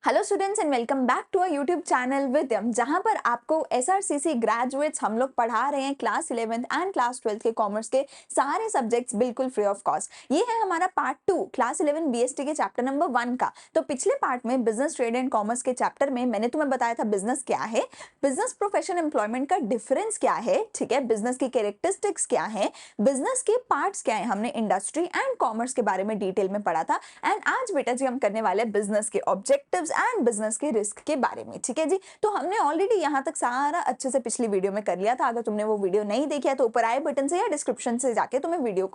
Hello students and welcome back to a YouTube channel with जहां पर आपको SRCC graduates हम लोग पढ़ा रहे हैं class 11th and class 12th के कॉमर्स के सारे सब्जेक्ट्स बिल्कुल फ्री ऑफ कॉस्ट। ये है हमारा पार्ट 2 क्लास 11 बीएसटी के चैप्टर नंबर 1 का। तो पिछले पार्ट में बिजनेस ट्रेड एंड कॉमर्स के चैप्टर में मैंने तुम्हें बताया था बिजनेस क्या है, बिजनेस प्रोफेशन एम्प्लॉयमेंट का डिफरेंस क्या है, ठीक है, बिजनेस की कैरेक्टरिस्टिक्स क्या है, बिजनेस के पार्ट्स क्या है, हमने इंडस्ट्री एंड कॉमर्स के बारे में डिटेल में पढ़ा था। एंड आज बेटा जी हम करने वाले बिजनेस के ऑब्जेक्टिव्स एंड बिजनेस के रिस्क के बारे में, ठीक है जी। तो हमने ऑलरेडी यहाँ तक सारा अच्छे से पिछली वीडियो में कर लिया था। अगर तुमने वो वीडियो नहीं देखी है तो ऊपर आई बटन से या डिस्क्रिप्शन से जाके तुम्हें वीडियो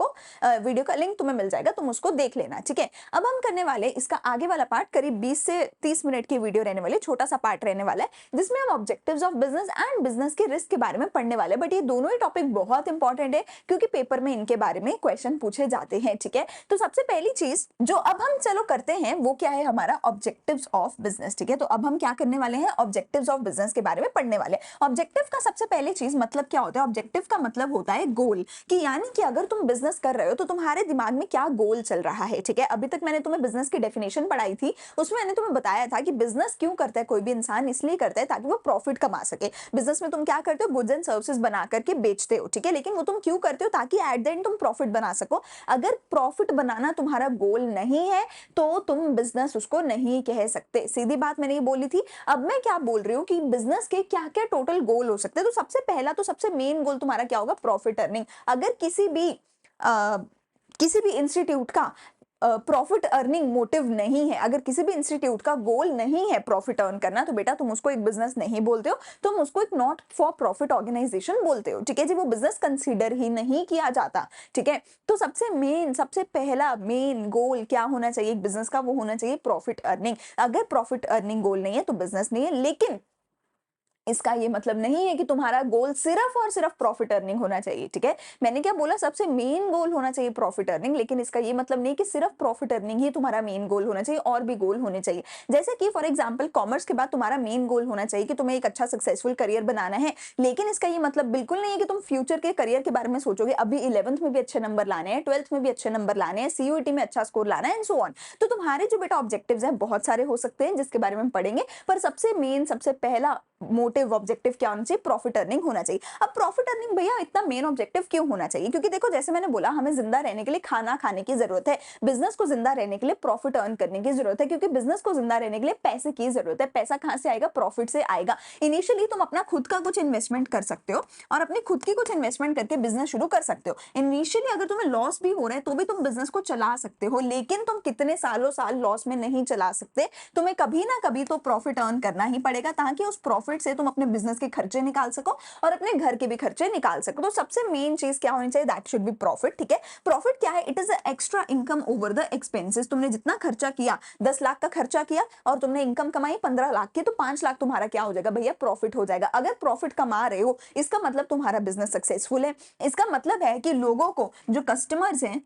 का लिंक तुम्हें मिल जाएगा, तुम उसको देख लेना, ठीक है। अब हम करने वाले इसका आगे वाला पार्ट, करीब 20 से 30 मिनट की वीडियो रहने वाली, छोटा सा पार्ट रहने वाला है जिसमें हम objectives of business and business के रिस्क के बारे में पढ़ने वाले। बट ये दोनों ही टॉपिक बहुत इंपॉर्टेंट है क्योंकि पेपर में इनके बारे में क्वेश्चन पूछे जाते हैं, ठीक है। तो सबसे पहली चीज जो अब हम चलो करते हैं वो क्या है, हमारा ऑब्जेक्टिव्स ऑफ बिजनेस, ठीक है। तो अब हम क्या करने वाले हैं, ऑब्जेक्टिव्स ऑफ बिजनेस के बारे में पढ़ने वाले हैं। ऑब्जेक्टिव का सबसे पहली चीज मतलब क्या होता है, ऑब्जेक्टिव का मतलब होता है गोल, कि यानी कि अगर तुम बिजनेस कर रहे हो तो तुम्हारे दिमाग में क्या गोल चल रहा है, ठीक है। अभी तक मैंने तुम्हें बिजनेस की डेफिनेशन पढ़ाई थी, उसमें मैंने तुम्हें बताया था कि बिजनेस क्यों करता है कोई भी इंसान, इसलिए करता है ताकि वो प्रॉफिट कमा सके। बिजनेस में तुम क्या करते हो, गुड्स एंड सर्विसेज बना करके बेचते हो, ठीक है, लेकिन वो तुम क्यों करते हो, ताकि एट द एंड तुम प्रॉफिट बना सको। अगर प्रॉफिट बनाना तुम्हारा गोल नहीं है तो तुम बिजनेस उसको नहीं कह सकते, सीधी बात मैंने ये बोली थी। अब मैं क्या बोल रही हूँ कि बिजनेस के क्या क्या टोटल गोल हो सकते हैं। तो सबसे पहला, तो सबसे मेन गोल तुम्हारा क्या होगा, प्रॉफिट अर्निंग। अगर किसी भी इंस्टीट्यूट का प्रॉफिट अर्निंग मोटिव नहीं है, अगर किसी भी इंस्टीट्यूट का गोल नहीं है प्रॉफिट अर्न करना, तो बेटा तुम उसको एक बिजनेस नहीं बोलते हो, तुम उसको एक नॉट फॉर प्रॉफिट ऑर्गेनाइजेशन बोलते हो, ठीक है जी। वो बिजनेस कंसीडर ही नहीं किया जाता, ठीक है। तो सबसे पहला मेन गोल क्या होना चाहिए एक बिजनेस का, वो होना चाहिए प्रॉफिट अर्निंग। अगर प्रॉफिट अर्निंग गोल नहीं है तो बिजनेस नहीं है। लेकिन इसका ये मतलब नहीं है कि तुम्हारा गोल सिर्फ और सिर्फ प्रॉफिट अर्निंग होना चाहिए, ठीक है। मैंने क्या बोला, सबसे मेन गोल होना चाहिए प्रॉफिट अर्निंग, लेकिन इसका ये मतलब नहीं कि सिर्फ प्रॉफिट अर्निंग ही तुम्हारा मेन गोल होना चाहिए, और भी गोल होने चाहिए। जैसे कि फॉर एग्जांपल कॉमर्स के बाद तुम्हारा मेन गोल होना चाहिए कि तुम्हें एक अच्छा सक्सेसफुल करियर बनाना है, लेकिन इसका ये मतलब बिल्कुल नहीं है कि तुम फ्यूचर के करियर के बारे में सोचोगे। अभी 11th में भी अच्छे नंबर लाने हैं, 12th में भी अच्छे नंबर लाने हैं, सीयूईटी में अच्छा स्कोर लाना है एंड सो ऑन। तो तुम्हारे जो बेटा ऑब्जेक्टिव्स हैं बहुत सारे हो सकते हैं जिसके बारे में हम पढ़ेंगे, पर सबसे पहला मोटिव ऑब्जेक्टिव क्या होना चाहिए, प्रॉफिट अर्निंग होना चाहिए। अब प्रॉफिट अर्निंग भैया इतना मेन ऑब्जेक्टिव क्यों होना चाहिए, क्योंकि देखो जैसे मैंने बोला हमें जिंदा रहने के लिए खाना खाने की जरूरत है, बिजनेस को जिंदा रहने के लिए प्रॉफिट अर्न करने की जरूरत है, क्योंकि बिजनेस को जिंदा रहने के लिए पैसे की जरूरत है। पैसा कहां से आएगा, प्रॉफिट से आएगा। इनिशियली तुम अपना खुद का कुछ इन्वेस्टमेंट कर सकते हो और अपनी खुद की कुछ इन्वेस्टमेंट करके बिजनेस शुरू कर सकते हो। इनिशियली अगर तुम्हें लॉस भी हो रहा है तो भी तुम बिजनेस को चला सकते हो, लेकिन तुम कितने सालों साल लॉस में नहीं चला सकते। तुम्हें कभी ना कभी तो प्रॉफिट अर्न करना ही पड़ेगा, ताकि उस प्रॉफिट से तुम अपने बिजनेस के खर्चे निकाल सको और अपने घर के भी खर्चे निकाल सको। तो सबसे मेन चीज क्या होनी चाहिए, दैट शुड बी प्रॉफिट, ठीक है। प्रॉफिट क्या है, it is extra income over the expenses. तुमने जितना खर्चा किया, 10 लाख का खर्चा किया और तुमने इनकम कमाई 15 लाख की, तो 5 लाख तुम्हारा क्या हो जाएगा भैया, प्रॉफिट हो जाएगा। अगर प्रॉफिट कमा रहे हो इसका मतलब तुम्हारा बिजनेस सक्सेसफुल है। इसका मतलब है कि लोगों को, जो कस्टमर्स हैं,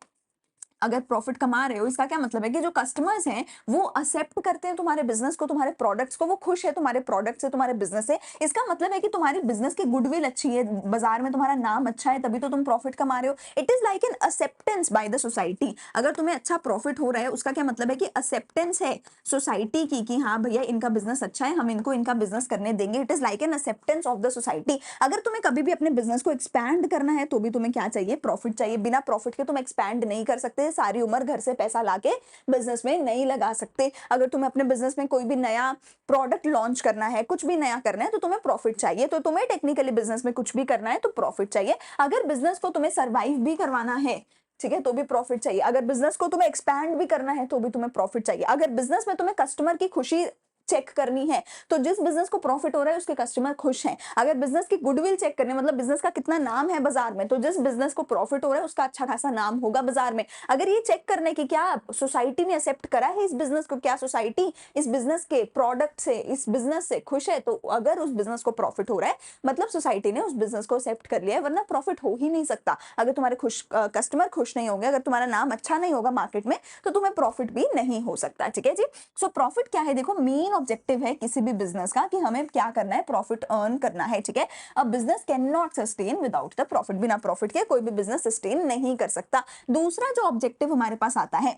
अगर प्रॉफिट कमा रहे हो इसका क्या मतलब है कि जो कस्टमर्स हैं वो एक्सेप्ट करते हैं तुम्हारे बिजनेस को, तुम्हारे प्रोडक्ट्स को, वो खुश है तुम्हारे प्रोडक्ट से, तुम्हारे बिजनेस से। इसका मतलब है कि तुम्हारी बिजनेस की गुडविल अच्छी है, बाजार में तुम्हारा नाम अच्छा है, तभी तो तुम प्रॉफिट कमा रहे हो। It is like an acceptance by the society. अगर तुम्हें अच्छा प्रॉफिट हो रहा है उसका क्या मतलब है कि एक्सेप्टेंस है सोसाइटी की, कि हाँ भैया इनका बिजनेस अच्छा है, हम इनको इनका बिजनेस करने देंगे। It is like an acceptance of the society. अगर तुम्हें कभी भी अपने बिजनेस को एक्सपैंड करना है तो भी तुम्हें क्या चाहिए, प्रॉफिट चाहिए। बिना प्रॉफिट के तुम एक्सपैंड नहीं कर सकते, सारी उम्र घर से पैसा लाके बिजनेस में नहीं लगा सकते। अगर तुम्हें अपने बिजनेस में कोई भी नया प्रोडक्ट लॉन्च करना है, कुछ भी नया करना है, तो तुम्हें प्रॉफिट चाहिए। तो तुम्हें टेक्निकली बिजनेस में कुछ भी करना है तो प्रॉफिट चाहिए। अगर बिजनेस को तुम्हें सर्वाइव भी करवाना है, ठीक है, तो भी प्रॉफिट चाहिए। अगर बिजनेस को तुम्हें एक्सपैंड भी करना है तो भी तुम्हें प्रॉफिट चाहिए। अगर बिजनेस में तुम्हें कस्टमर की खुशी चेक करनी है तो जिस बिजनेस को प्रॉफिट हो रहा है उसके कस्टमर खुश हैं। अगर बिजनेस की गुडविल चेक करनी, मतलब बिजनेस का कितना नाम है बाजार में, तो जिस बिजनेस को प्रॉफिट हो रहा है उसका अच्छा खासा नाम होगा बाजार में। अगर ये चेक करने की क्या सोसाइटी ने एक्सेप्ट करा है इस बिजनेस को, क्या सोसाइटी इस बिजनेस के प्रोडक्ट से, इस बिजनेस से खुश है, तो अगर उस बिजनेस को प्रॉफिट हो रहा है मतलब सोसाइटी ने उस बिजनेस को एक्सेप्ट कर लिया है, वरना प्रॉफिट हो ही नहीं सकता। अगर तुम्हारे कस्टमर खुश नहीं होंगे, अगर तुम्हारा नाम अच्छा नहीं होगा मार्केट में, तो तुम्हें प्रॉफिट भी नहीं हो सकता, ठीक है जी। सो प्रॉफिट क्या है, देखो मेन ऑब्जेक्टिव है किसी भी बिजनेस का कि हमें क्या करना है, प्रॉफिट अर्न करना है, ठीक है। अब business can not sustain without the profit. बिना प्रॉफिट के कोई भी बिजनेस सस्टेन नहीं कर सकता। दूसरा जो ऑब्जेक्टिव हमारे पास आता है,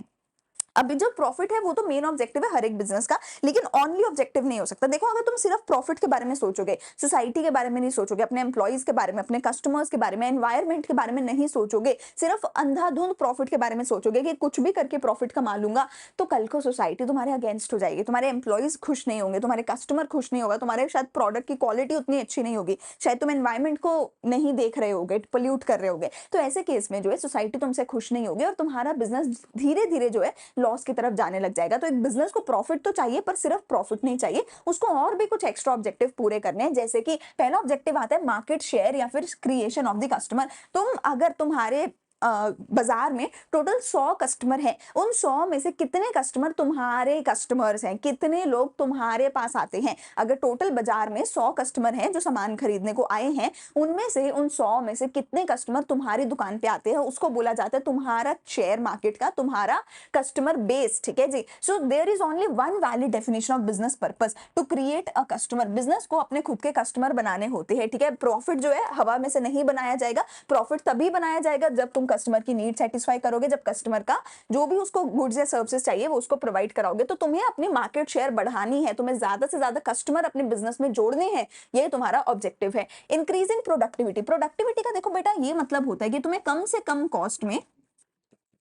अभी जो प्रॉफिट है वो तो मेन ऑब्जेक्टिव है हर एक बिजनेस का, लेकिन ओनली ऑब्जेक्टिव नहीं हो सकता। देखो अगर तुम सिर्फ प्रॉफिट के बारे में सोचोगे, सोसाइटी के बारे में नहीं सोचोगे, अपने एम्प्लॉइज के बारे में, अपने कस्टमर्स के बारे में, एनवायरमेंट के बारे में नहीं सोचोगे, सिर्फ अंधाधुंध प्रॉफिट के बारे में सोचोगे कि कुछ भी करके प्रॉफिट कमा लूंगा, तो कल को सोसाइटी तुम्हारे अगेंस्ट हो जाएगी, तुम्हारे एम्प्लॉइज खुश नहीं होंगे, तुम्हारे कस्टमर खुश नहीं होगा, तुम्हारे शायद प्रोडक्ट की क्वालिटी उतनी अच्छी नहीं होगी, शायद तुम एनवायरमेंट को नहीं देख रहे होगे, पोल्यूट कर रहे होगे। तो ऐसे केस में जो है सोसाइटी तुमसे खुश नहीं होगी और तुम्हारा बिजनेस धीरे धीरे जो है लॉस की तरफ जाने लग जाएगा। तो एक बिजनेस को प्रॉफिट तो चाहिए, पर सिर्फ प्रॉफिट नहीं चाहिए, उसको और भी कुछ एक्स्ट्रा ऑब्जेक्टिव पूरे करने हैं। जैसे कि पहला ऑब्जेक्टिव आता है मार्केट शेयर या फिर क्रिएशन ऑफ द कस्टमर। तुम अगर तुम्हारे बाजार में टोटल 100 कस्टमर हैं, उन 100 में से कितने कस्टमर तुम्हारे कस्टमर्स हैं, कितने लोग तुम्हारे पास आते हैं। अगर टोटल बाजार में 100 कस्टमर हैं जो सामान खरीदने को आए हैं, उनमें से उन 100 में से कितने कस्टमर तुम्हारी दुकान पे आते हैं, उसको बोला जाता है तुम्हारा शेयर मार्केट का, तुम्हारा कस्टमर बेस। ठीक है जी। So there is only one valid definition of business purpose, to create a customer. Business को अपने खुद के कस्टमर बनाने होते हैं। ठीक है, प्रॉफिट जो है हवा में से नहीं बनाया जाएगा, प्रॉफिट तभी बनाया जाएगा जब तुम कस्टमर की नीड सेटिस्फाई करोगे, जब कस्टमर का जो भी उसको गुड्स या सर्विसेज चाहिए वो उसको प्रोवाइड कराओगे। तो तुम्हें अपनी मार्केट शेयर बढ़ानी है, तुम्हें ज्यादा से ज्यादा कस्टमर अपने बिजनेस में जोड़ने हैं, ये तुम्हारा ऑब्जेक्टिव है। इंक्रीजिंग प्रोडक्टिविटी, प्रोडक्टिविटी का देखो बेटा ये मतलब होता है कि तुम्हें कम से कम कॉस्ट में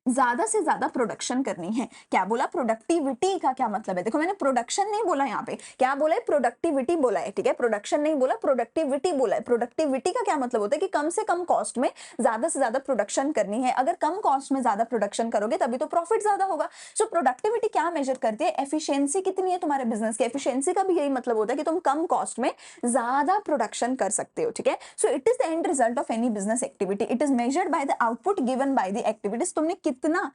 ज्यादा से ज्यादा प्रोडक्शन करनी है। क्या बोला, प्रोडक्टिविटी का क्या मतलब है, देखो मैंने प्रोडक्शन नहीं बोला, यहाँ पे क्या बोला है, प्रोडक्टिविटी बोला है। ठीक है, प्रोडक्शन नहीं बोला, प्रोडक्टिविटी बोला है। प्रोडक्टिविटी का क्या मतलब होता है कि कम से कम कॉस्ट में ज्यादा से ज्यादा प्रोडक्शन करनी है। अगर कम कॉस्ट में ज्यादा प्रोडक्शन करोगे तभी तो प्रॉफिट ज्यादा होगा। सो प्रोडक्टिविटी क्या मेजर करती है, एफिशिएंसी कितनी है तुम्हारे बिजनेस की। एफिशिएंसी का भी यही मतलब होता है कि तुम कम कॉस्ट में ज्यादा प्रोडक्शन कर सकते हो। ठीक है, so it is the end result of any business activity, it is measured by the output given by the activities. तुमने कितना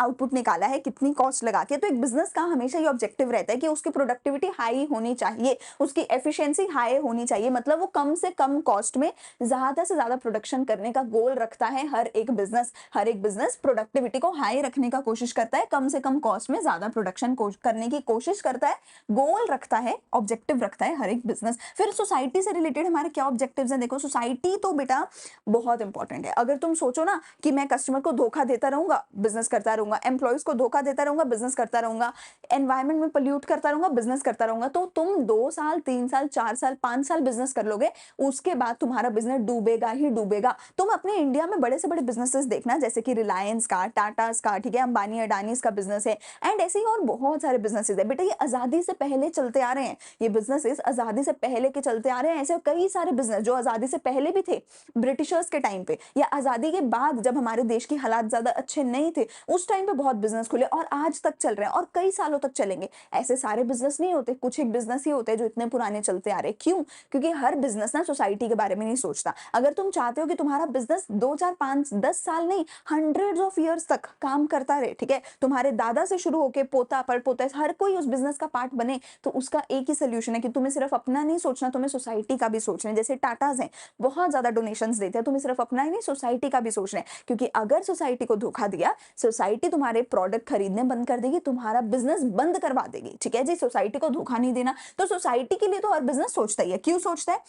आउटपुट निकाला है, कितनी कॉस्ट लगा के। तो एक बिजनेस का हमेशा ये ऑब्जेक्टिव रहता है कि उसकी प्रोडक्टिविटी हाई होनी चाहिए, उसकी एफिशिएंसी हाई होनी चाहिए, मतलब वो कम से कम कॉस्ट में ज्यादा से ज्यादा प्रोडक्शन करने का गोल रखता है हर एक बिजनेस। हर एक बिजनेस प्रोडक्टिविटी को हाई रखने का कोशिश करता है, कम से कम कॉस्ट में ज्यादा प्रोडक्शन करने की कोशिश करता है, गोल रखता है, ऑब्जेक्टिव रखता है हर एक बिजनेस। फिर सोसाइटी से रिलेटेड हमारे क्या ऑब्जेक्टिव्स हैं, देखो सोसाइटी तो बेटा बहुत इंपॉर्टेंट है। अगर तुम सोचो ना कि मैं कस्टमर को धोखा देता रहूंगा, बिजनेस करता रहूंगा, एम्प्लॉइज को धोखा देता रहूंगा, बिजनेस करता रहूंगा, एनवायरमेंट में पोल्यूट करता रहूंगा, बिजनेस करता रहूंगा, तो तुम 2 साल 3 साल 4 साल 5 साल बिजनेस कर लोगे, उसके बाद तुम्हारा बिजनेस डूबेगा ही डूबेगा। तुम अपने इंडिया में बड़े से बड़े बिजनेसेस देखना, जैसे कि रिलायंस का, टाटा का, ठीक है, अंबानी अडानी का बिजनेस है, एंड ऐसे ही और बहुत सारे बिजनेसेस है बेटा। ये आजादी से पहले चलते आ रहे हैं, ये बिजनेसेस आजादी से पहले के चलते आ रहे हैं। ऐसे कई सारे बिजनेस जो आजादी से पहले भी थे, ब्रिटिशर्स के टाइम पे या आजादी के बाद जब हमारे देश की हालात ज्यादा अच्छे नहीं थे, उस टाइम पे बहुत बिजनेस खुले और आज तक चल रहे हैं और कई सालों तक चलेंगे। ऐसे सारे बिजनेस नहीं होते, कुछ एक बिजनेस ही होते हैं जो इतने पुराने चलते आ रहे हैं। क्यों? क्योंकि हर बिजनेस ना सोसाइटी के बारे में नहीं सोचता। अगर तुम चाहते हो कि तुम्हारा बिजनेस 2 4 5 10 साल नहीं, हंड्रेड्स ऑफ ईयर्स तक काम करता रहे, ठीक है, तुम्हारे दादा से शुरू होकर पोता परपोता हर कोई उस बिजनेस का पार्ट बने, तो उसका एक ही सोल्यूशन है कि तुम्हें सिर्फ अपना नहीं सोचना, तुम्हें सोसाइटी का भी सोचना है। जैसे टाटाज हैं, बहुत ज्यादा डोनेशंस देते हैं, तुम्हें सिर्फ अपना ही नहीं सोसाइटी का भी सोचना है। क्योंकि अगर सोसाइटी को धोखा दिया, सोसाइटी तुम्हारे प्रोडक्ट खरीदने बंद कर देगी, तुम्हारा बिजनेस बंद करवा देगी। ठीक है जी, सोसाइटी को धोखा नहीं देना। तो सोसाइटी के लिए तो हर बिजनेस सोचता ही है। क्यों सोचता है,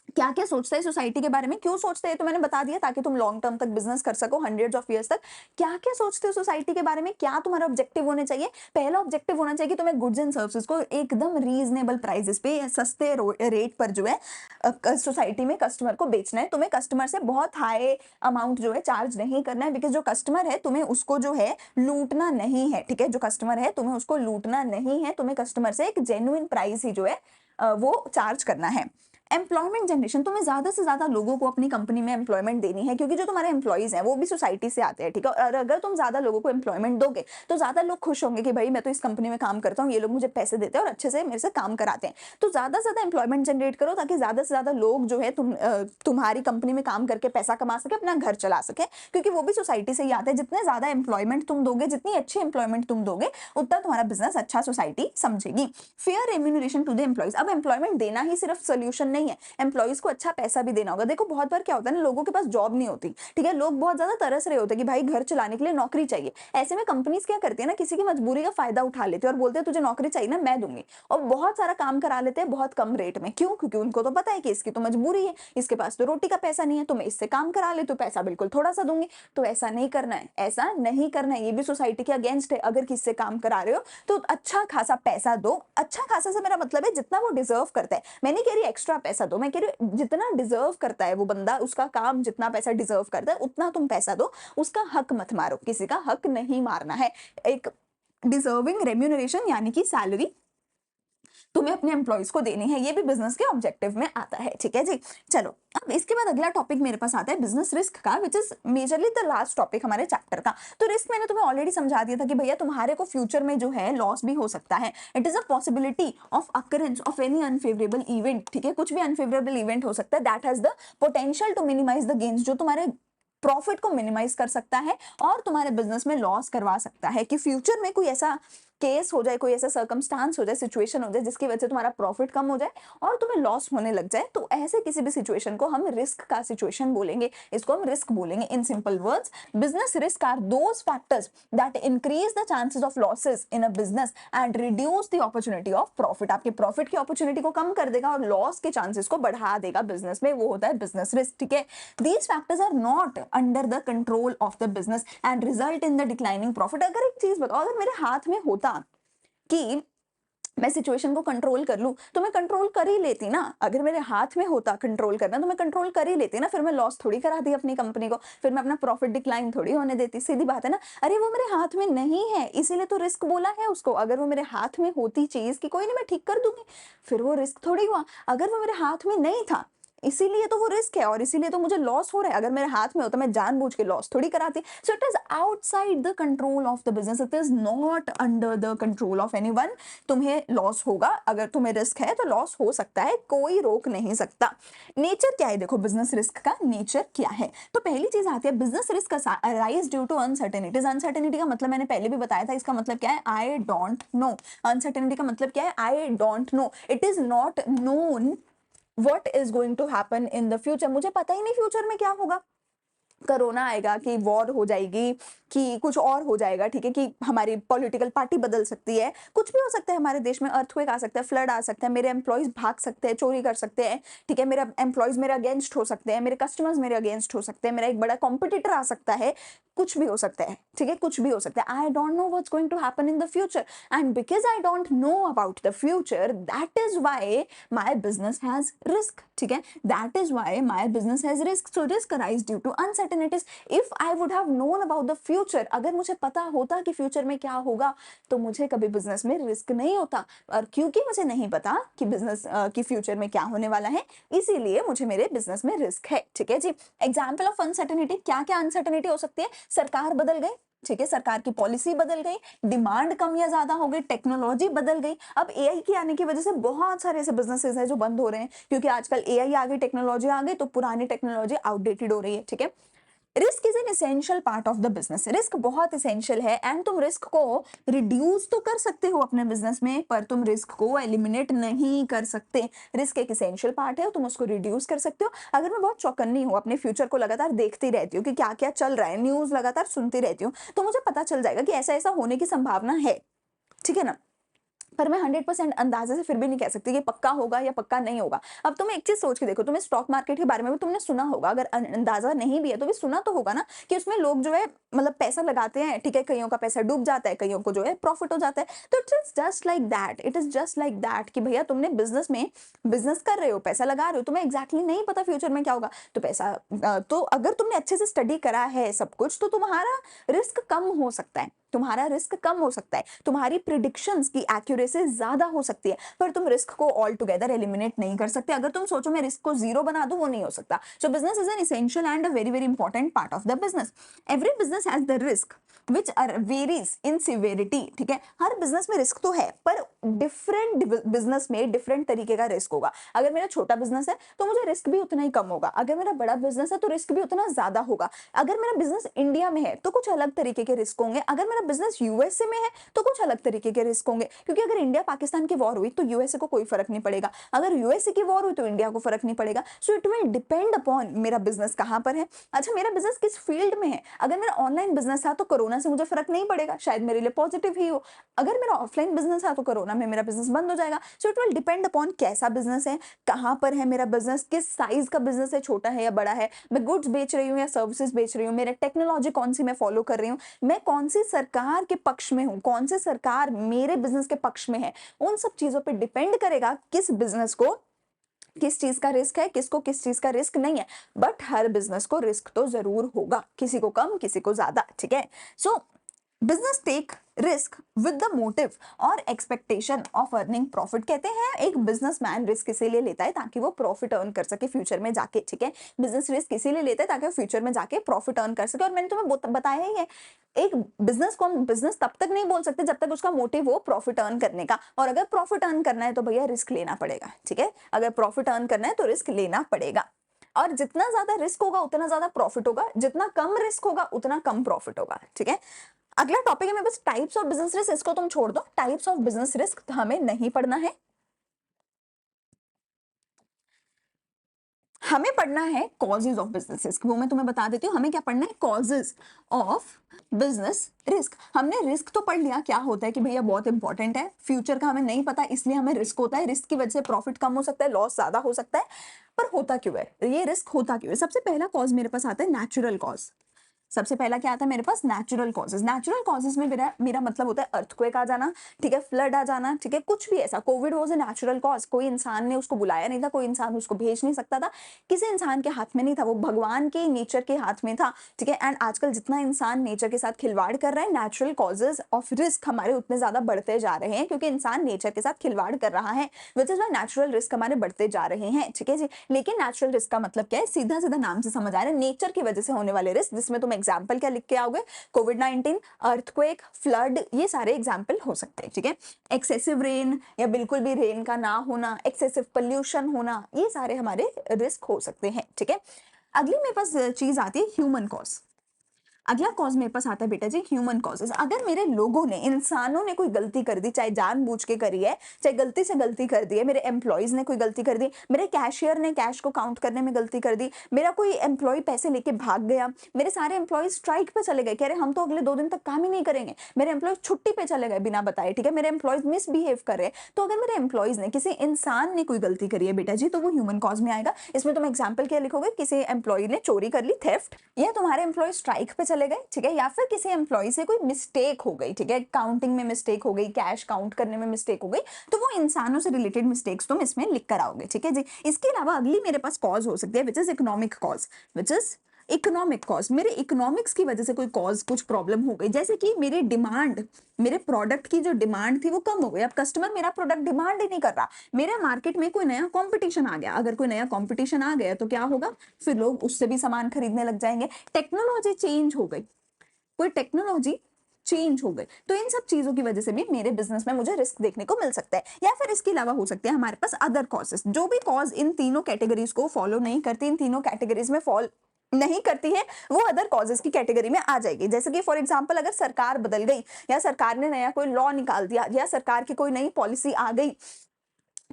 क्या क्या सोचता है सोसाइटी के बारे में, क्यों सोचते हैं, तो मैंने बता दिया, ताकि तुम लॉन्ग टर्म तक बिजनेस कर सको, हंड्रेड्स ऑफ ईयर्स तक। क्या क्या सोचते हो सोसाइटी के बारे में, क्या तुम्हारा ऑब्जेक्टिव होने चाहिए। पहला ऑब्जेक्टिव होना चाहिए कि तुम्हें गुड्स एंड सर्विसेज को एकदम रीजनेबल प्राइसेस पे, सस्ते रेट पर जो है सोसाइटी में कस्टमर को बेचना है। तुम्हें कस्टमर से बहुत हाई अमाउंट जो है चार्ज नहीं करना है, बिकॉज जो कस्टमर है तुम्हें उसको जो है लूटना नहीं है। ठीक है, जो कस्टमर है तुम्हें उसको लूटना नहीं है, तुम्हें कस्टमर से एक जेन्युइन प्राइस ही जो है वो चार्ज करना है। एम्प्लॉयमेंट जनरेशन, तुम्हें ज्यादा से ज्यादा लोगों को अपनी कंपनी में एम्प्लॉयमेंट देनी है, क्योंकि जो तुम्हारे एम्प्लॉइज हैं वो भी सोसाइटी से आते हैं। ठीक है, और अगर तुम ज्यादा लोगों को एम्प्लॉयमेंट दोगे तो ज्यादा लोग खुश होंगे कि भाई मैं तो इस कंपनी में काम करता हूँ, ये लोग मुझे पैसे देते हैं और अच्छे से मेरे से काम कराते हैं। तो ज्यादा से ज्यादा एम्प्लॉयमेंट जनरेट करो, ताकि ज्यादा से ज्यादा लोग जो है तुम्हारी कंपनी में काम करके पैसा कमा सके, अपना घर चला सके, क्योंकि वो भी सोसाइटी से ही आते हैं। जितने ज्यादा एम्प्लॉयमेंट तुम दोगे, जितनी अच्छी एम्प्लॉयमेंट तुम दोगे, उतना तुम्हारा बिजनेस अच्छा सोसाइटी समझेगी। Fair remuneration to the employees, अब एम्प्लॉयमेंट देना ही सिर्फ सोल्यूशन नहीं है, एम्प्लॉइज को अच्छा पैसा भी देना होगा। देखो बहुत बार क्या होता है ना, लोगों के पास जॉब नहीं होती, ठीक है, लोग बहुत ज्यादा तरस रहे होते हैं कि भाई घर चलाने के लिए नौकरी चाहिए। ऐसे में कंपनीज क्या करती है ना, किसी की मजबूरी का फायदा उठा लेते हैं और बोलते हैं तुझे नौकरी चाहिए ना, मैं दूंगी, और बहुत सारा काम करा लेते हैं बहुत कम रेट में। क्यों? क्योंकि उनको तो पता है कि इसकी तो मजबूरी है, इसके पास तो रोटी का पैसा नहीं है, तो मैं इससे काम करा ले तो पैसा बिल्कुल थोड़ा सा दूंगी। तो ऐसा नहीं करना है, ऐसा नहीं करना है, ये भी सोसाइटी के अगेंस्ट है। अगर किससे काम करा रहे हो तो अच्छा खासा पैसा दो। अच्छा खासा से मेरा मतलब है जितना वो डिजर्व करता है, मैं नहीं कह रही एक्स्ट्रा पैसा दो, मैं कह रही हूँ जितना डिजर्व करता है वो बंदा, उसका काम जितना पैसा डिजर्व करता है उतना तुम पैसा दो। उसका हक मत मारो, किसी का हक नहीं मारना है। एक डिजर्विंग रेम्यूनरेशन यानी कि सैलरी तुम्हें अपने एम्प्लॉइज को देनी है, ये भी बिजनेस के ऑब्जेक्टिव में आता है, ठीक है जी। चलो अब इसके बाद अगला टॉपिक मेरे पास आता है बिजनेस रिस्क का, which is majorly the last topic हमारे चैप्टर का। तो रिस्क मैंने तुम्हें ऑलरेडी समझा दिया था कि भैया तुम्हारे को फ्यूचर में जो है लॉस भी हो सकता है। It is a possibility of occurrence of any unfavourable event, ठीक है, कुछ भी अनफेवरेबल इवेंट हो सकता है, that has the potential to minimise the gains, जो तुम्हारे प्रॉफिट को मिनिमाइज कर सकता है और तुम्हारे बिजनेस में लॉस करवा सकता है। कि फ्यूचर में कोई ऐसा केस हो जाए, कोई ऐसा सर्कमस्टांस हो जाए, सिचुएशन हो जाए जिसकी वजह से तुम्हारा प्रॉफिट कम हो जाए और तुम्हें लॉस होने लग जाए, तो ऐसे किसी भी सिचुएशन को हम रिस्क का सिचुएशन बोलेंगे, इसको हम रिस्क बोलेंगे। In simple words, business risk are those factors that increase the chances of losses in a business and reduce the opportunity of profit. आपके प्रॉफिट की अपॉर्चुनिटी को कम कर देगा और लॉस के चांसेस को बढ़ा देगा बिजनेस में, वो होता है बिजनेस रिस्क, ठीक है। These factors are not under the control of the business and result in the declining profit. अगर एक चीज बताओ, अगर मेरे हाथ में होता कि मैं सिचुएशन को कंट्रोल कर लूं तो मैं कंट्रोल कर ही लेती ना। अगर मेरे हाथ में होता कंट्रोल करना तो मैं कंट्रोल कर ही लेती ना, फिर मैं लॉस थोड़ी कराती अपनी कंपनी को, फिर मैं अपना प्रॉफिट डिक्लाइन थोड़ी होने देती, सीधी बात है ना। अरे वो मेरे हाथ में नहीं है इसीलिए तो रिस्क बोला है उसको। अगर वो मेरे हाथ में होती चीज कि कोई नहीं मैं ठीक कर दूंगी, फिर वो रिस्क थोड़ी हुआ। अगर वो मेरे हाथ में नहीं था इसीलिए तो वो रिस्क है और इसीलिए तो मुझे लॉस हो रहा है। अगर मेरे हाथ में होता मैं जानबूझ के लॉस थोड़ी कराती। So it is outside the control of the business, it is not under the control of anyone. तुम्हें लॉस होगा, अगर तुम्हें रिस्क है तो लॉस हो सकता है, कोई रोक नहीं सकता। नेचर क्या है देखो, बिजनेस रिस्क का नेचर क्या है। तो पहली चीज आती है business risk arise due to uncertainties. Uncertainty का मतलब मैंने पहले भी बताया था, इसका मतलब क्या है, आई डोंट नो। अनसर्टेनिटी का मतलब क्या है, I don't no, it is not known what is going to happen in the future। मुझे पता ही नहीं फ्यूचर में क्या होगा, कोरोना आएगा कि वॉर हो जाएगी कि कुछ और हो जाएगा, ठीक है, कि हमारी पॉलिटिकल पार्टी बदल सकती है, कुछ भी हो सकता है हमारे देश में, अर्थक्वेक आ सकता है, फ्लड आ सकता है, मेरे एम्प्लॉइज भाग सकते हैं, चोरी कर सकते हैं, ठीक है, मेरे एम्प्लॉइज मेरे अगेंस्ट हो सकते हैं, मेरे कस्टमर्स मेरे अगेंस्ट हो सकते हैं, मेरा एक बड़ा कॉम्पिटिटर आ सकता है, कुछ भी हो सकता है, ठीक है, कुछ भी हो सकता है। I don't know what's going to happen in the future and because I don't know about the future that is why my business has risk, ठीक है, that is why my business has risk. So risk arise due to uncertainties. If I would have known about the future, अगर मुझे पता होता कि future में क्या होगा तो मुझे कभी बिजनेस में रिस्क नहीं होता। और क्योंकि मुझे नहीं पता कि बिजनेस की फ्यूचर में क्या होने वाला है, इसीलिए मुझे मेरे बिजनेस में रिस्क है, ठीक है जी। एग्जाम्पल ऑफ अनसर्टेनिटी, क्या क्या अनसर्टेनिटी हो सकती है, सरकार बदल गई, ठीक है, सरकार की पॉलिसी बदल गई, डिमांड कम या ज्यादा हो गई, टेक्नोलॉजी बदल गई। अब एआई के आने की वजह से बहुत सारे ऐसे बिजनेसेस हैं जो बंद हो रहे हैं, क्योंकि आजकल एआई आ गई, टेक्नोलॉजी आ गई, तो पुरानी टेक्नोलॉजी आउटडेटेड हो रही है, ठीक है। Risk is an essential part of the business. Risk बहुत एसेंशियल है एंड तुम रिस्क को रिड्यूस तो कर सकते हो अपने बिजनेस में, पर तुम रिस्क को एलिमिनेट नहीं कर सकते। रिस्क एक एसेंशियल पार्ट है, तुम उसको रिड्यूस कर सकते हो। अगर मैं बहुत चौकन्नी हूँ, अपने फ्यूचर को लगातार देखती रहती हूँ कि क्या क्या चल रहा है, न्यूज लगातार सुनती रहती हूँ, तो मुझे पता चल जाएगा कि ऐसा ऐसा होने की संभावना है, ठीक है ना। पर मैं 100% अंदाजे से फिर भी नहीं कह सकती कि पक्का होगा या पक्का नहीं होगा। अब तुम एक चीज सोच के देखो, तुम्हें स्टॉक मार्केट के बारे में भी तुमने सुना होगा, अगर अंदाजा नहीं भी है तो भी सुना तो होगा ना, कि उसमें लोग जो है मतलब पैसा लगाते हैं, ठीक है, कईयों का पैसा डूब जाता है, कईयों को जो है प्रॉफिट हो जाता है। तो it is just like that, it is just like that कि भैया तुमने बिजनेस में बिजनेस कर रहे हो, पैसा लगा रहे हो, तुम्हें एग्जैक्टली नहीं पता फ्यूचर में क्या होगा, तो पैसा तो अगर तुमने अच्छे से स्टडी करा है सब कुछ, तो तुम्हारा रिस्क कम हो सकता है, तुम्हारा रिस्क कम हो सकता है, तुम्हारी प्रिडिक्शंस की एक्यूरेसी ज्यादा हो सकती है, पर तुम रिस्क को ऑल टुगेदर एलिमिनेट नहीं कर सकते। अगर तुम सोचो मैं रिस्क को जीरो बना दूं, वो नहीं हो सकता। So business is an essential and a very very important part of the business. Every business has the risk which are varies in severity, ठीक है, हर बिजनेस में रिस्क तो है, पर डिफरेंट बिजनेस में डिफरेंट तरीके का रिस्क होगा। अगर मेरा छोटा बिजनेस है तो मुझे रिस्क भी उतना ही कम होगा, अगर मेरा बड़ा बिजनेस है तो रिस्क भी उतना ज्यादा होगा। अगर मेरा बिजनेस इंडिया में है तो कुछ अलग तरीके के रिस्क होंगे, अगर मेरा बिजनेस यूएसए में है तो कुछ अलग तरीके के रिस्क होंगे, क्योंकि अगर इंडिया पाकिस्तान की वॉर हुई तो यूएसए को कोई फर्क नहीं पड़ेगा, अगर यूएसए की वॉर हुई तो इंडिया को फर्क नहीं पड़ेगा। So it will depend upon मेरा बिजनेस कहाँ पर है। अच्छा, मेरा बिजनेस किस फील्ड में है, अगर मेरा ऑनलाइन बिजनेस था तो कोरोना से मुझे फर्क नहीं पड़ेगा, शायद मेरे लिए पॉजिटिव ही हो। अगर मेरा ऑफलाइन बिजनेस है तो कोरोना में मेरा बिजनेस बंद हो जाएगा। So it will depend upon कैसा बिजनेस है, कहाँ पर है मेरा बिजनेस, किस साइज का बिजनेस है, छोटा है या बड़ा है, मैं गुड्स बेच रही हूँ या सर्विसेज बेच रही हूँ, मेरा टेक्नोलॉजी कौन सी मैं फॉलो कर रही हूँ, मैं कौन सी सरकार के पक्ष में हूँ, कौन सी सरकार मेरे बिजनेस के पक्ष में है। उन सब चीजों पर डिपेंड करेगा किस बिजनेस को किस चीज का रिस्क है, किसको किस चीज का रिस्क नहीं है। बट हर बिजनेस को रिस्क तो जरूर होगा, किसी को कम किसी को ज्यादा, ठीक है। So business take risk with the motive और एक्सपेक्टेशन ऑफ अर्निंग प्रॉफिट। कहते हैं एक बिजनेसमैन रिस्क इसीलिए लेता है ताकि वो प्रॉफिट अर्न कर सके फ्यूचर में जाके, ठीक है। बिजनेस रिस्क इसीलिए लेता है ताकि वो फ्यूचर में जाके प्रॉफिट अर्न कर सके। और मैंने तुम्हें बताया ही है, एक बिजनेस को हम बिजनेस तब तक नहीं बोल सकते जब तक उसका मोटिव हो प्रॉफिट अर्न करने का। और अगर प्रॉफिट अर्न करना है तो भैया रिस्क लेना पड़ेगा, ठीक है। अगर प्रॉफिट अर्न करना है तो रिस्क लेना पड़ेगा, और जितना ज्यादा रिस्क होगा उतना ज्यादा प्रॉफिट होगा, जितना कम रिस्क होगा उतना कम प्रॉफिट होगा, ठीक है। अगला टॉपिक है मेरे पास टाइप्स ऑफ बिजनेस रिस्क, इसको तुम छोड़ दो, टाइप्स ऑफ बिजनेस रिस्क हमें नहीं पढ़ना है। हमें पढ़ना है कॉजेज ऑफ बिजनेस रिस्क, वो मैं तुम्हें बता देती हूँ। हमें क्या पढ़ना है, कॉजेज ऑफ बिजनेस रिस्क। हमने रिस्क तो पढ़ लिया क्या होता है कि भैया बहुत इंपॉर्टेंट है, फ्यूचर का हमें नहीं पता इसलिए हमें रिस्क होता है, रिस्क की वजह से प्रॉफिट कम हो सकता है, लॉस ज्यादा हो सकता है। पर होता क्यों है ये रिस्क, होता क्यों है। सबसे पहला कॉज मेरे पास आता है नेचुरल कॉज। सबसे पहला क्या आता है मेरे पास, नेचुरल कॉजेज। नेचुरल कॉजेज में मेरा मतलब होता है अर्थक्वेक आ जाना, ठीक है, फ्लड आ जाना, ठीक है, कुछ भी ऐसा। Covid was a natural cause, कोई इंसान ने उसको बुलाया नहीं था, कोई इंसान उसको भेज नहीं सकता था, किसी इंसान के हाथ में नहीं था, वो भगवान के नेचर के हाथ में था, ठीक है। एंड आजकल जितना इंसान नेचर के साथ खिलवाड़ कर रहा है, नेचुरल कॉजेज ऑफ रिस्क हमारे उतने ज्यादा बढ़ते जा रहे हैं, क्योंकि इंसान नेचर के साथ खिलवाड़ कर रहा है, which is why natural risk हमारे बढ़ते जा रहे हैं, ठीक है जी। लेकिन नेचुरल रिस्क का मतलब क्या है, सीधा सीधा नाम से समझ आ रहा है, नेचर की वजह से होने वाले रिस्क, जिसमें तुम एग्जाम्पल क्या लिख के आओगे, कोविड-19, अर्थक्वेक, फ्लड, ये सारे एग्जाम्पल हो सकते हैं, ठीक है। एक्सेसिव रेन या बिल्कुल भी रेन का ना होना, एक्सेसिव पोल्यूशन होना, ये सारे हमारे रिस्क हो सकते हैं, ठीक है। अगली मेरे पास चीज आती है ह्यूमन कॉज। अगला कॉज मेरे पास आता है बेटा जी ह्यूमन कॉजेज। अगर मेरे लोगों ने, इंसानों ने कोई गलती कर दी, चाहे जानबूझ के करी है, चाहे गलती से गलती कर दी है, मेरे एम्प्लॉयज ने कोई गलती कर दी, मेरे कैशियर ने कैश को काउंट करने में गलती कर दी, मेरा कोई एम्प्लॉय पैसे लेके भाग गया, मेरे सारे एम्प्लॉयज स्ट्राइक पे चले गए, कह रहे हम तो अगले 2 दिन तक काम ही नहीं करेंगे, मेरे एम्प्लॉयज छुट्टी पे चले गए बिना बताए, ठीक है, मेरे एम्प्लॉयज मिसबिहेव कर रहे हैं, तो अगर मेरे एम्प्लॉयज ने, किसी इंसान ने कोई गलती करी है बेटा जी, तो वो ह्यूमन कॉज में आएगा। इसमें तुम एग्जाम्पल क्या लिखोगे, किसी एम्प्लॉय ने चोरी कर ली, थेफ्ट, या तुम्हारे एम्प्लॉय स्ट्राइक पे चले गए, ठीक है, या फिर किसी एम्प्लॉय से कोई मिस्टेक हो गई, ठीक है, काउंटिंग में मिस्टेक हो गई, कैश काउंट करने में मिस्टेक हो गई, तो वो इंसानों से रिलेटेड मिस्टेक्स तुम इसमें लिख कर आओगे, ठीक है जी। इसके अलावा अगली मेरे पास कॉज हो सकती है which is economic cause, which is economic cause. मेरे इकोनॉमिक्स की वजह से कोई कॉज, कुछ प्रॉब्लम हो गई, जैसे कि मेरे डिमांड, मेरे प्रोडक्ट की जो डिमांड थी वो कम हो गई, अब कस्टमर मेरा प्रोडक्ट डिमांड ही नहीं कर रहा, मेरे मार्केट में कोई नया कंपटीशन आ गया। अगर कोई नया कंपटीशन आ गया तो क्या होगा, फिर लोग उससे भी सामान खरीदने लग जाएंगे, टेक्नोलॉजी चेंज हो गई, कोई टेक्नोलॉजी चेंज हो गई, तो इन सब चीजों की वजह से भी मेरे बिजनेस में मुझे रिस्क देखने को मिल सकता है। या फिर इसके अलावा हो सकते हैं हमारे पास अदर कॉजेस, जो भी कॉज इन तीनों कैटेगरीज को फॉलो नहीं करती, इन तीनों कैटेगरीज में फॉल नहीं करती है, वो अदर कॉजेस की कैटेगरी में आ जाएगी। जैसे कि फॉर एग्जांपल अगर सरकार बदल गई, या सरकार ने नया कोई लॉ निकाल दिया, या सरकार की कोई नई पॉलिसी आ गई,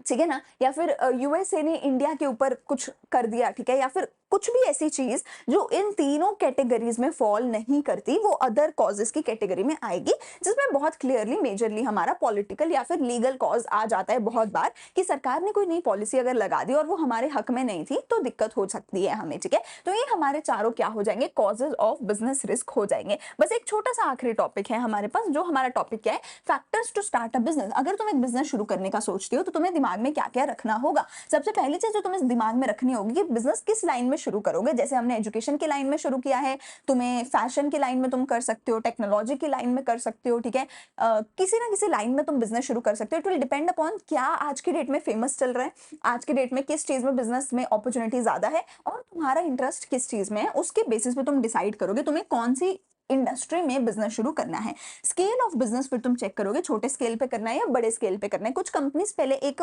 ठीक है ना, या फिर यूएसए ने इंडिया के ऊपर कुछ कर दिया, ठीक है, या फिर कुछ भी ऐसी चीज जो इन तीनों कैटेगरीज में फॉल नहीं करती, वो अदर कॉजेस की कैटेगरी में आएगी, जिसमें बहुत क्लियरली मेजरली हमारा पॉलिटिकल या फिर लीगल कॉज आ जाता है बहुत बार, कि सरकार ने कोई नई पॉलिसी अगर लगा दी और वो हमारे हक में नहीं थी तो दिक्कत हो सकती है हमें, ठीक है। तो ये हमारे चारों क्या हो जाएंगे, कॉजेज ऑफ बिजनेस रिस्क हो जाएंगे। बस एक छोटा सा आखिरी टॉपिक है हमारे पास, जो हमारा टॉपिक क्या है, factors to start a business. अगर तुम एक बिजनेस शुरू करने का सोचती हो तो तुम्हें दिमाग में क्या क्या रखना होगा। सबसे पहली चीज जो तुम्हें दिमाग में रखनी होगी कि बिजनेस किस लाइन में शुरू करोगे। जैसे हमने एजुकेशन की लाइन में शुरू किया है, तुम्हें फैशन की लाइन में तुम कर सकते हो, टेक्नोलॉजी की लाइन में कर सकते हो, ठीक है, किसी ना किसी लाइन में तुम बिजनेस शुरू कर सकते हो। इट विल डिपेंड अपॉन क्या आज की डेट में फेमस चल रहा है, आज की डेट में किस चीज में बिजनेस में अपॉर्चुनिटी ज्यादा है, और तुम्हारा इंटरेस्ट किस चीज में है, उसके बेसिस पे तुम डिसाइड करोगे तुम्हें कौन सी इंडस्ट्री में बिजनेस शुरू करना है। स्केल ऑफ बिजनेस फिर तुम चेक करोगे, छोटे स्केल पे करना है या बड़े स्केल पे करना है। कुछ कंपनीज पहले एक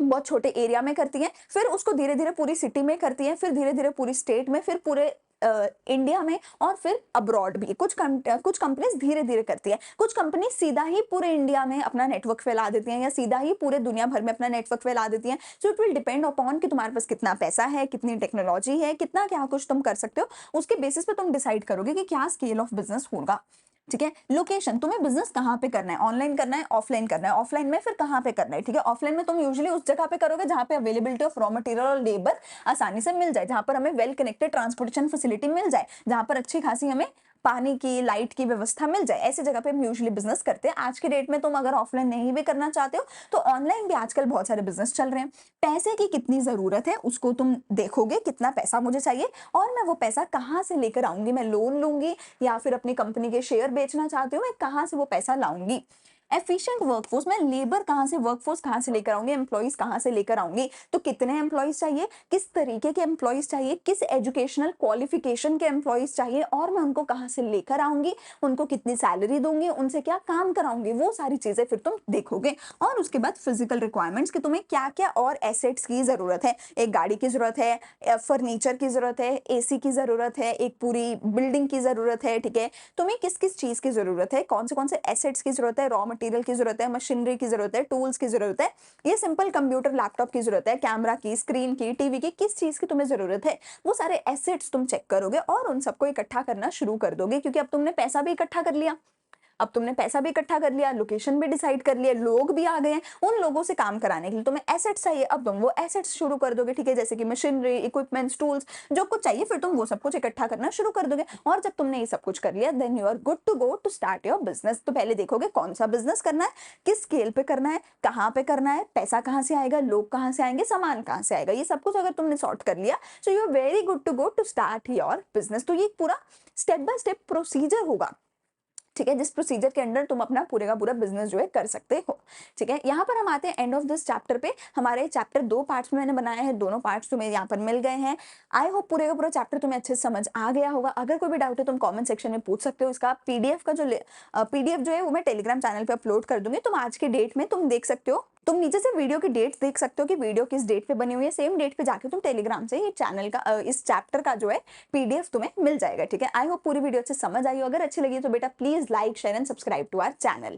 बहुत छोटे एरिया में करती हैं, फिर उसको धीरे धीरे पूरी सिटी में करती हैं, फिर धीरे धीरे पूरी स्टेट में, फिर पूरे इंडिया में और फिर अब्रॉड भी। कुछ कंपनीज धीरे धीरे करती है, कुछ कंपनी सीधा ही पूरे इंडिया में अपना नेटवर्क फैला देती हैं या सीधा ही पूरे दुनिया भर में अपना नेटवर्क फैला देती हैं। So it will depend upon कि तुम्हारे पास कितना पैसा है, कितनी टेक्नोलॉजी है, कितना क्या कुछ तुम कर सकते हो, उसके बेसिस पे तुम डिसाइड करोगे कि क्या स्केल ऑफ बिजनेस होगा। ठीक है, लोकेशन, तुम्हें बिजनेस कहाँ पे करना है, ऑनलाइन करना है, ऑफलाइन करना है, ऑफलाइन में फिर कहाँ पे करना है। ठीक है, ऑफलाइन में तुम यूजुअली उस जगह पे करोगे जहाँ पे अवेलेबिलिटी ऑफ रॉ मटेरियल और लेबर आसानी से मिल जाए, जहाँ पर हमें वेल कनेक्टेड ट्रांसपोर्टेशन फैसिलिटी मिल जाए, जहाँ पर अच्छी खासी हमें पानी की, लाइट की व्यवस्था मिल जाए। ऐसी जगह पे हम यूजुअली बिजनेस करते हैं। आज के डेट में तुम अगर ऑफलाइन नहीं भी करना चाहते हो तो ऑनलाइन भी आजकल बहुत सारे बिजनेस चल रहे हैं। पैसे की कितनी जरूरत है उसको तुम देखोगे, कितना पैसा मुझे चाहिए और मैं वो पैसा कहाँ से लेकर आऊंगी, मैं लोन लूंगी या फिर अपनी कंपनी के शेयर बेचना चाहती हूँ, मैं कहाँ से वो पैसा लाऊंगी। एफिशिएंट वर्कफोर्स, मैं लेबर कहाँ से, वर्कफोर्स कहाँ से लेकर आऊंगी, एम्प्लॉइज कहाँ से लेकर आऊंगी, तो कितने एम्प्लॉइज चाहिए, किस तरीके के एम्प्लॉइज चाहिए, किस एजुकेशनल क्वालिफिकेशन के एम्प्लॉइज चाहिए और मैं उनको कहाँ से लेकर आऊंगी, उनको कितनी सैलरी दूंगी, उनसे क्या काम कराऊंगी, वो सारी चीजें फिर तुम देखोगे। और उसके बाद फिजिकल रिक्वायरमेंट्स कि तुम्हें क्या क्या और एसेट्स की जरूरत है, एक गाड़ी की जरूरत है, फर्नीचर की जरूरत है, एसी की जरूरत है, एक पूरी बिल्डिंग की जरूरत है। ठीक है, तुम्हें किस किस चीज की जरूरत है, कौन से एसेट्स की जरूरत है, रॉ मटेरियल की जरूरत है, मशीनरी की जरूरत है, टूल्स की जरूरत है, ये सिंपल कंप्यूटर लैपटॉप की जरूरत है, कैमरा की, स्क्रीन की, टीवी की, किस चीज की तुम्हें जरूरत है, वो सारे एसेट्स तुम चेक करोगे और उन सबको इकट्ठा करना शुरू कर दोगे। क्योंकि अब तुमने पैसा भी इकट्ठा कर लिया, अब तुमने पैसा भी इकट्ठा कर लिया, लोकेशन भी डिसाइड कर लिया, लोग भी आ गए हैं, उन लोगों से काम कराने के लिए तुम्हें एसेट्स चाहिए, अब तुम वो एसेट्स शुरू कर दोगे। ठीक है, जैसे कि मशीनरी, इक्विपमेंट्स, टूल्स, जो कुछ चाहिए फिर तुम वो सब कुछ इकट्ठा करना शुरू कर दोगे। और जब तुमने ये सब कुछ कर लिया then you are good to go to start your business. तो पहले देखोगे कौन सा बिजनेस करना है, किस स्केल पे करना है, कहाँ पे करना है, पैसा कहाँ से आएगा, लोग कहाँ से आएंगे, सामान कहाँ से आएगा, ये सब कुछ अगर तुमने सॉर्ट कर लिया so you are very good to go to start your business. तो ये पूरा स्टेप बाय स्टेप प्रोसीजर होगा। ठीक है, जिस प्रोसीजर के अंडर तुम अपना पूरे का पूरा बिजनेस जो है कर सकते हो। ठीक है, यहाँ पर हम आते हैं एंड ऑफ दिस चैप्टर पे। हमारे चैप्टर 2 पार्ट्स में मैंने बनाया है, दोनों पार्ट्स तुम्हें यहाँ पर मिल गए हैं। आई होप पूरे का पूरा चैप्टर तुम्हें अच्छे से समझ आ गया होगा। अगर कोई भी डाउट है तुम कमेंट सेक्शन में पूछ सकते हो। इसका पीडीएफ का जो पीडीएफ जो है वो मैं टेलीग्राम चैनल पे अपलोड कर दूंगी, तुम आज के डेट में तुम देख सकते हो, तुम नीचे से वीडियो की डेट देख सकते हो कि वीडियो किस डेट पे बनी हुई है, सेम डेट पे जाके तुम टेलीग्राम से ये चैनल का इस चैप्टर का जो है पीडीएफ तुम्हें मिल जाएगा। ठीक है, आई होप पूरी वीडियो अच्छे समझ आई हो। अगर अच्छी लगी तो बेटा please like, share and subscribe to our channel.